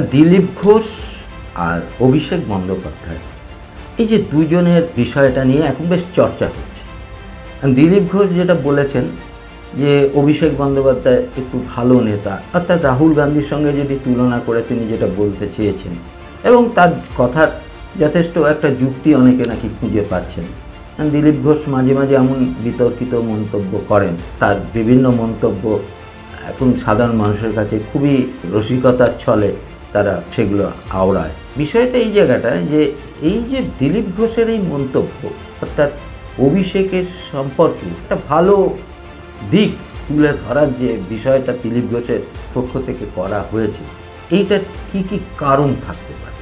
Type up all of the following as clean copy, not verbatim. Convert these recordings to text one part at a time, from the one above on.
দিলীপ ঘোষ আর অভিষেক বন্দ্যোপাধ্যায়, এই যে দুজনের বিষয়টা নিয়ে এখন বেশ চর্চা হচ্ছে। দিলীপ ঘোষ যেটা বলেছেন যে অভিষেক বন্দ্যোপাধ্যায় একটু ভালো নেতা, অর্থাৎ রাহুল গান্ধীর সঙ্গে যদি তুলনা করে তিনি যেটা বলতে চেয়েছেন, এবং তার কথার যথেষ্ট একটা যুক্তি অনেকে নাকি খুঁজে পাচ্ছেন। দিলীপ ঘোষ মাঝে মাঝে এমন বিতর্কিত মন্তব্য করেন, তার বিভিন্ন মন্তব্য এখন সাধারণ মানুষের কাছে খুবই রসিকতার ছলে তারা সেগুলো আওড়ায়। বিষয়টা এই জায়গাটায় যে এই যে দিলীপ ঘোষের এই মন্তব্য, অর্থাৎ অভিষেকের সম্পর্কে একটা ভালো দিক তুলে ধরার যে বিষয়টা দিলীপ ঘোষের পক্ষ থেকে করা হয়েছে, এইটার কি কি কারণ থাকতে পারে?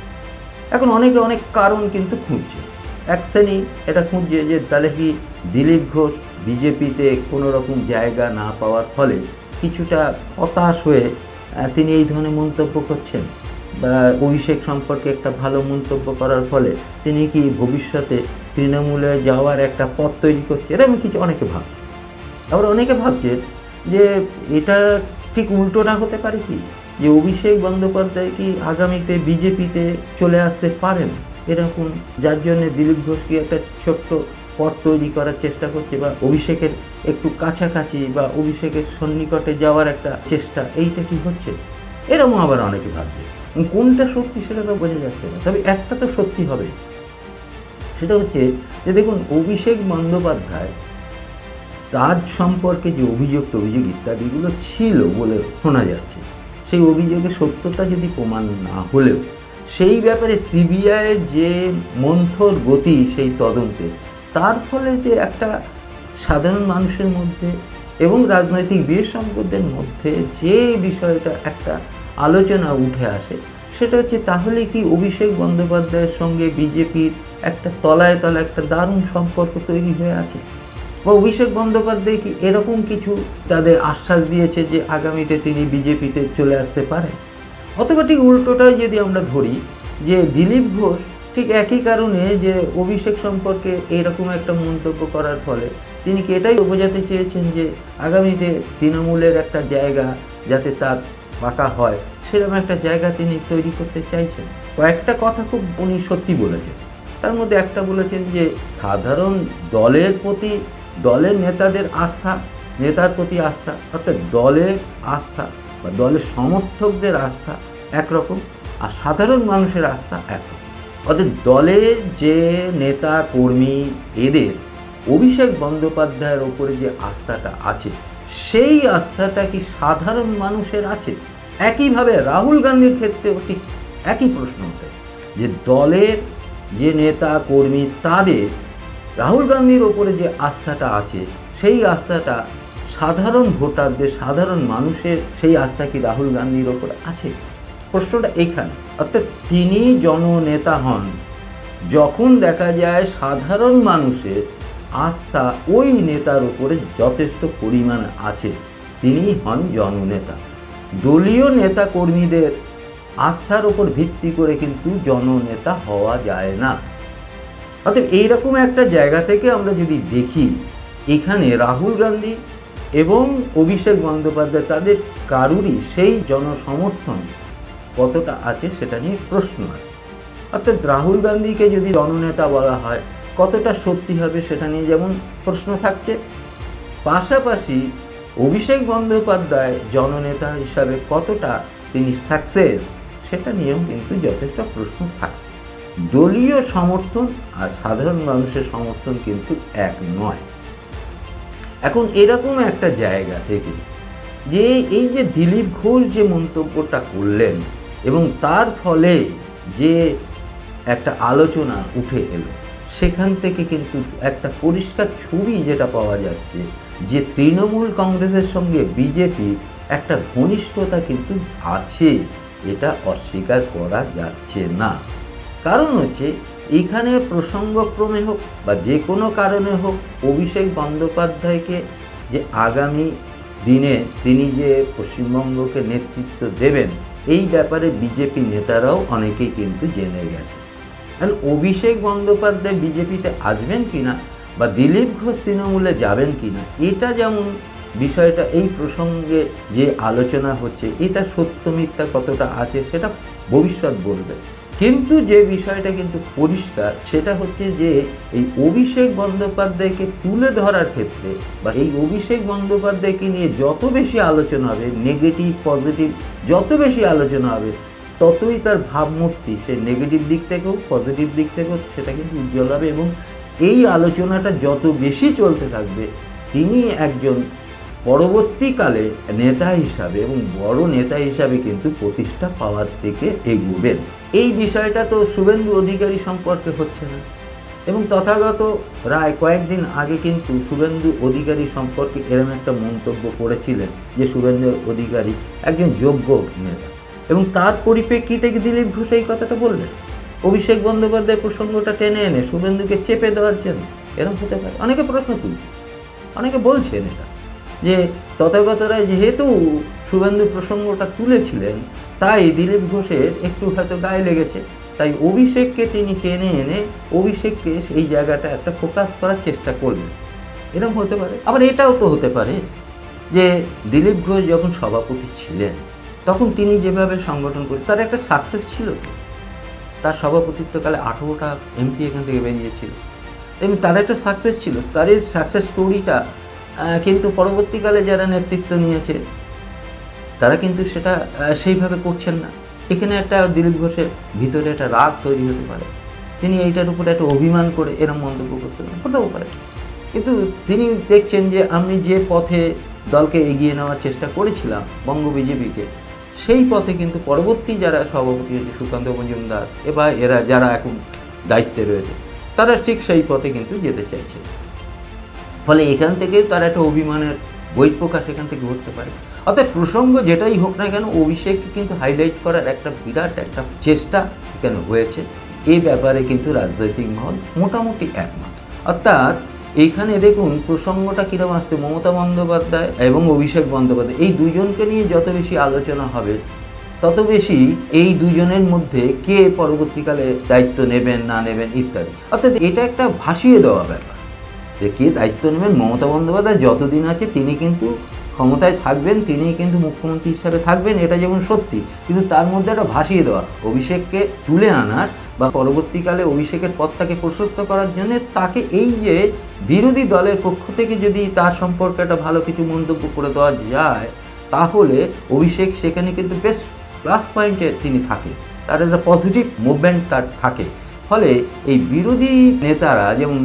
এখন অনেকে অনেক কারণ কিন্তু খুঁজছে। এক শ্রেণী এটা খুঁজছে যে তাহলে কি দিলীপ ঘোষ বিজেপিতে কোনো রকম জায়গা না পাওয়ার ফলে কিছুটা হতাশ হয়ে তিনি এই ধরনের মন্তব্য করছেন, বা অভিষেক সম্পর্কে একটা ভালো মন্তব্য করার ফলে তিনি কি ভবিষ্যতে তৃণমূলে যাওয়ার একটা পথ তৈরি করছে, এরকম কিছু অনেকে ভাবছে। আবার অনেকে ভাবছে যে এটা ঠিক উল্টোটা হতে পারে কি, যে অভিষেক বন্দ্যোপাধ্যায় কি আগামীতে বিজেপিতে চলে আসতে পারেন এরকম, যার জন্য দিলীপ ঘোষ কি একটা ছোট্ট পথ তৈরি করার চেষ্টা করছে, বা অভিষেকের একটু কাছাকাছি বা অভিষেকের সন্নিকটে যাওয়ার একটা চেষ্টা, এইটা কি হচ্ছে, এরকম আবার অনেকে ভাবছে। কোনটা সত্যি সেটা তো বোঝা যাচ্ছে না, তবে একটা তো সত্যি হবে, সেটা হচ্ছে যে দেখুন অভিষেক বন্দ্যোপাধ্যায় তার সম্পর্কে যে অভিযোগ ইত্যাদিগুলো ছিল বলে শোনা যাচ্ছে, সেই অভিযোগের সত্যতা যদি প্রমাণ না হলেও সেই ব্যাপারে সিবিআইয়ের যে মন্থর গতি সেই তদন্তে, তার ফলে যে একটা সাধারণ মানুষের মধ্যে এবং রাজনৈতিক বিশেষজ্ঞদের মধ্যে যে বিষয়টা একটা আলোচনা উঠে আসে, সেটা হচ্ছে তাহলে কি অভিষেক বন্দ্যোপাধ্যায়ের সঙ্গে বিজেপির একটা তলায় তলায় একটা দারুণ সম্পর্ক তৈরি হয়ে আছে, বা অভিষেক বন্দ্যোপাধ্যায় কি এরকম কিছু তাদের আশ্বাস দিয়েছে যে আগামীতে তিনি বিজেপিতে চলে আসতে পারেন। অথবা ঠিক উল্টোটাই যদি আমরা ধরি যে দিলীপ ঘোষ ঠিক একই কারণে যে অভিষেক সম্পর্কে এইরকম একটা মন্তব্য করার ফলে তিনি কি এটাই বোঝাতে চেয়েছেন যে আগামীতে তৃণমূলের একটা জায়গা যাতে তার পাকা হয়, সেরকম একটা জায়গা তিনি তৈরি করতে চাইছেন। কয়েকটা কথা খুব উনি সত্যি বলেছেন। তার মধ্যে একটা বলেছেন যে সাধারণ দলের প্রতি, দলের নেতাদের আস্থা, নেতার প্রতি আস্থা, অর্থাৎ দলের আস্থা বা দলের সমর্থকদের আস্থা একরকম, আর সাধারণ মানুষের আস্থা একরকম। অর্থাৎ দলের যে নেতা কর্মী এদের অভিষেক বন্দ্যোপাধ্যায়ের ওপরে যে আস্থাটা আছে, সেই আস্থাটা কি সাধারণ মানুষের আছে? একইভাবে রাহুল গান্ধীর ক্ষেত্রেও ঠিক একই প্রশ্ন ওঠে যে দলের যে নেতা কর্মী তাদের রাহুল গান্ধীর ওপরে যে আস্থাটা আছে, সেই আস্থাটা সাধারণ ভোটারদের, সাধারণ মানুষের সেই আস্থা কি রাহুল গান্ধীর ওপরে আছে? প্রশ্নটা এখানে। অর্থাৎ তিনি জননেতা হন যখন দেখা যায় সাধারণ মানুষের আস্থা ওই নেতার উপরে যথেষ্ট পরিমাণ আছে, তিনি হন জননেতা। দলীয় নেতা কর্মীদের আস্থার উপর ভিত্তি করে কিন্তু জননেতা হওয়া যায় না। অতএব এইরকম একটা জায়গা থেকে আমরা যদি দেখি, এখানে রাহুল গান্ধী এবং অভিষেক বন্দ্যোপাধ্যায় তাদের কারুরই সেই জনসমর্থন কতটা আছে সেটা নিয়ে প্রশ্ন আছে। অর্থাৎ রাহুল গান্ধীকে যদি জননেতা বলা হয়, কতটা সত্যি হবে সেটা নিয়ে যেমন প্রশ্ন থাকছে, পাশাপাশি অভিষেক বন্দ্যোপাধ্যায় জননেতা হিসাবে কতটা তিনি সাকসেস, সেটা নিয়েও কিন্তু যথেষ্ট প্রশ্ন থাকছে। দলীয় সমর্থন আর সাধারণ মানুষের সমর্থন কিন্তু এক নয়। এখন এরকম একটা জায়গা থেকে যে এই যে দিলীপ ঘোষ যে মন্তব্যটা করলেন এবং তার ফলে যে একটা আলোচনা উঠে এলো, সেখান থেকে কিন্তু একটা পরিষ্কার ছবি যেটা পাওয়া যাচ্ছে যে তৃণমূল কংগ্রেসের সঙ্গে বিজেপির একটা ঘনিষ্ঠতা কিন্তু আছে, এটা অস্বীকার করা যাচ্ছে না। কারণ হচ্ছে এখানে প্রসঙ্গক্রমে হোক বা যে কোনো কারণে হোক, অভিষেক বন্দ্যোপাধ্যায়কে যে আগামী দিনে তিনি যে পশ্চিমবঙ্গকে নেতৃত্ব দেবেন, এই ব্যাপারে বিজেপি নেতারাও অনেকেই কিন্তু জেনে গেছে। কারণ অভিষেক বন্দ্যোপাধ্যায় বিজেপিতে আসবেন কিনা বা দিলীপ ঘোষ তৃণমূলে যাবেন কিনা, এটা যেমন বিষয়টা এই প্রসঙ্গে যে আলোচনা হচ্ছে এটা সত্য মিথ্যা কতটা আছে সেটা ভবিষ্যৎ বলবে। কিন্তু যে বিষয়টা কিন্তু পরিষ্কার সেটা হচ্ছে যে এই অভিষেক বন্দ্যোপাধ্যায়কে তুলে ধরার ক্ষেত্রে বা এই অভিষেক বন্দ্যোপাধ্যায়কে নিয়ে যত বেশি আলোচনা হবে, নেগেটিভ পজিটিভ যত বেশি আলোচনা হবে, ততই তার ভাবমূর্তি সে নেগেটিভ দিক থেকেও পজিটিভ দিক থেকেও সেটা কিন্তু উজ্জ্বল হবে। এবং এই আলোচনাটা যত বেশি চলতে থাকবে তিনি একজন পরবর্তীকালে নেতা হিসাবে এবং বড় নেতা হিসাবে কিন্তু প্রতিষ্ঠা পাওয়ার দিকে এগোবেন। এই বিষয়টা তো শুভেন্দু অধিকারী সম্পর্কে হচ্ছে না। এবং তথাগত রায় কয়েকদিন আগে কিন্তু শুভেন্দু অধিকারী সম্পর্কে এরকম একটা মন্তব্য করেছিলেন যে শুভেন্দু অধিকারী একজন যোগ্য নেতা, এবং তার পরিপ্রেক্ষিতে দিলীপ ঘোষ এই কথাটা বললেন অভিষেক বন্দ্যোপাধ্যায় প্রসঙ্গটা টেনে এনে শুভেন্দুকে চেপে দেওয়ার জন্য। এরকম হতে পারে, অনেকে প্রশ্ন তুলছে, অনেকে বলছেন এটা যে তথাগত রায় যেহেতু শুভেন্দু প্রসঙ্গটা তুলেছিলেন তাই দিলীপ ঘোষের একটু হয়তো গায়ে লেগেছে, তাই অভিষেককে তিনি টেনে এনে অভিষেককে সেই জায়গাটা একটা ফোকাস করার চেষ্টা করলেন। এরকম হতে পারে। আবার এটাও তো হতে পারে যে দিলীপ ঘোষ যখন সভাপতি ছিলেন তখন তিনি যেভাবে সংগঠন করে তার একটা সাকসেস ছিল, তার সভাপতিত্বকালে 18টা এমপি এখান থেকে বেরিয়েছিল এবং তার একটা সাকসেস ছিল। তার এই সাকসেস স্টোরিটা কিন্তু পরবর্তীকালে যারা নেতৃত্ব নিয়েছে তারা কিন্তু সেটা সেইভাবে করছেন না। এখানে একটা দিলীপ ঘোষের ভিতরে একটা রাগ তৈরি হতে পারে, তিনি এইটার উপরে একটা অভিমান করে এরম মন্তব্য করতে হতেও পারে। কিন্তু তিনি দেখছেন যে আমি যে পথে দলকে এগিয়ে নেওয়ার চেষ্টা করেছিলাম বঙ্গ বিজেপিকে, সেই পথে কিন্তু পরবর্তী যারা সভাপতি হয়েছে সুকান্ত মজুমদার এবার এরা যারা এখন দায়িত্বে রয়েছে তারা ঠিক সেই পথে কিন্তু যেতে চাইছে। ফলে এখান থেকে তার একটা অভিমানের বহিঃপ্রকাশ এখান থেকে ঘটতে পারে। অর্থাৎ প্রসঙ্গ যেটাই হোক না কেন অভিষেককে কিন্তু হাইলাইট করার একটা বিরাট একটা চেষ্টা এখানে হয়েছে। এই ব্যাপারে কিন্তু রাজনৈতিক মহল মোটামুটি একমত। অর্থাৎ এইখানে দেখুন প্রসঙ্গটা কীরকম আসছে, মমতা বন্দ্যোপাধ্যায় এবং অভিষেক বন্দ্যোপাধ্যায় এই দুজনকে নিয়ে যত বেশি আলোচনা হবে তত বেশি এই দুজনের মধ্যে কে পরবর্তীকালে দায়িত্ব নেবেন না নেবেন ইত্যাদি। অর্থাৎ এটা একটা ভাসিয়ে দেওয়া ব্যাপার যে কে দায়িত্ব নেবেন। মমতা বন্দ্যোপাধ্যায় যতদিন আছে তিনি কিন্তু ক্ষমতায় থাকবেন, তিনি কিন্তু মুখ্যমন্ত্রী হিসাবে থাকবেন, এটা যেমন সত্যি, কিন্তু তার মধ্যে একটা ভাসিয়ে দেওয়া অভিষেককে তুলে আনার বা পরবর্তীকালে অভিষেকের পথটাকে প্রশস্ত করার জন্য তাকে এই যে বিরোধী দলের পক্ষ থেকে যদি তার সম্পর্কে একটা ভালো কিছু মন্তব্য করে দেওয়া যায় তাহলে অভিষেক সেখানে কিন্তু বেশ প্লাস পয়েন্টে তিনি থাকে, তার একটা পজিটিভ মুভমেন্ট তার থাকে। ফলে এই বিরোধী নেতারা যেমন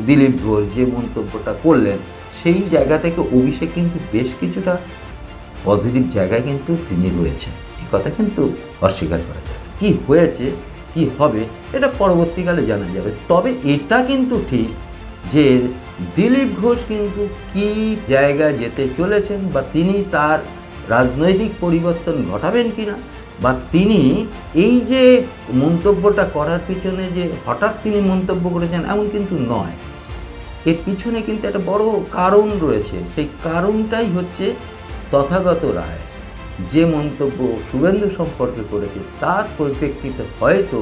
দিলীপ ঘোষ যে মন্তব্যটা করলেন সেই জায়গা থেকে অভিষেক কিন্তু বেশ কিছুটা পজিটিভ জায়গায় কিন্তু তিনি রয়েছেন, এই কথা কিন্তু অস্বীকার করা যাবে। কী হয়েছে কি হবে এটা পরবর্তীকালে জানা যাবে। তবে এটা কিন্তু ঠিক যে দিলীপ ঘোষ কিন্তু কি জায়গায় যেতে চলেছেন বা তিনি তার রাজনৈতিক পরিবর্তন ঘটাবেন কিনা, বা তিনি এই যে মন্তব্যটা করার পিছনে যে হঠাৎ তিনি মন্তব্য করেছেন এমন কিন্তু নয়, এর পিছনে কিন্তু একটা বড় কারণ রয়েছে। সেই কারণটাই হচ্ছে তথাগত রায় যে মন্তব্য শুভেন্দু সম্পর্কে করেছে তার পরিপ্রেক্ষিতে হয়তো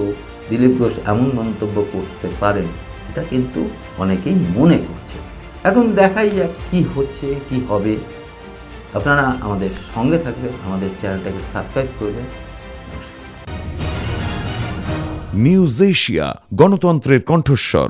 দিলীপ ঘোষ এমন মন্তব্য করতে পারেন, এটা কিন্তু অনেকেই মনে করছে। এখন দেখাই যাক কী হচ্ছে কি হবে। আপনারা আমাদের সঙ্গে থাকবেন, আমাদের চ্যানেলটাকে সাবস্ক্রাইব করবেন। নিউজ এশিয়া, গণতন্ত্রের কণ্ঠস্বর।